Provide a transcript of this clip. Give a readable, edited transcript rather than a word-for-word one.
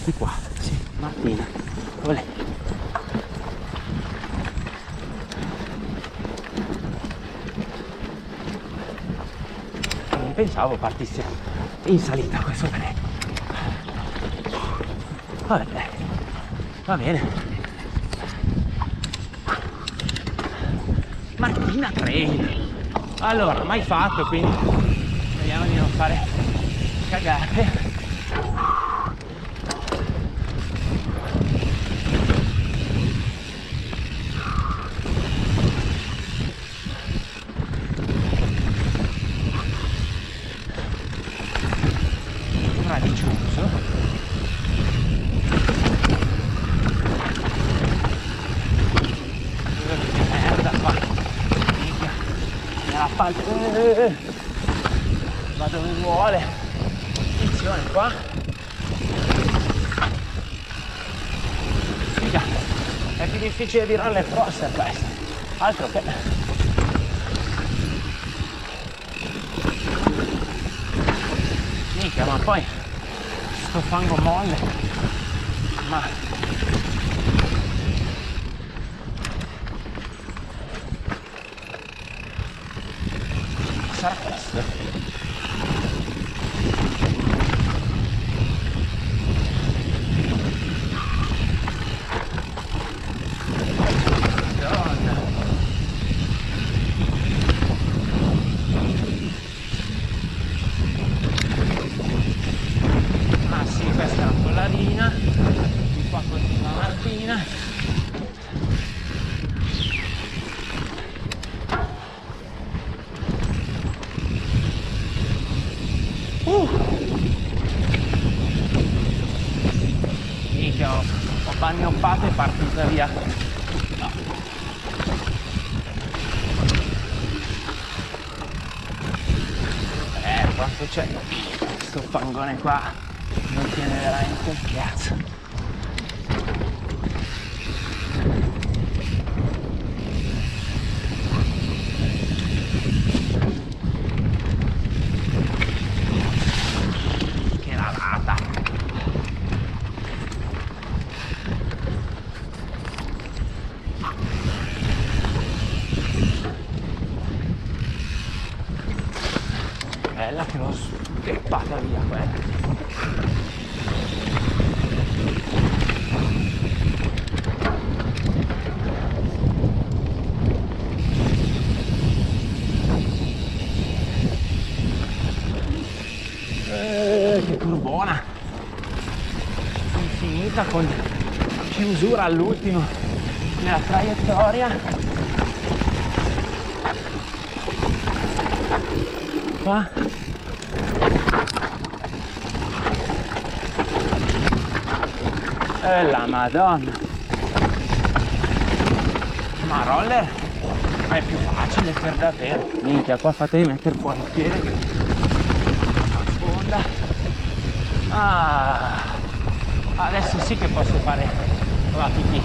di qua. Sì, Martina. Olè. Non pensavo partisse in salita questo treno. Vabbè, va bene. Martina Trail. Allora, mai fatto, quindi vediamo di non fare cagate. Radicioso. Merda qua. Minchia. Nella parte. Va dove vuole. Attenzione qua. Minchia. È più difficile di roller coaster questo. Altro che. Minchia, ma poi sto fango molle, ma sarà questo? Madonna. Ah sì, questa è una colladina, di qua continua Martina. Minchia, ho bagnoppato e partita via. No. Quanto c'è sto fangone qua, non tiene veramente un cazzo. Che lavata. Bella che l'ho steppata via quella. Che turbona infinita con chiusura all'ultimo nella traiettoria. Qua la madonna, ma roller è più facile per davvero. Minchia, qua fatevi mettere fuori il piede che sfonda. Ah, adesso sì che posso fare la pipì.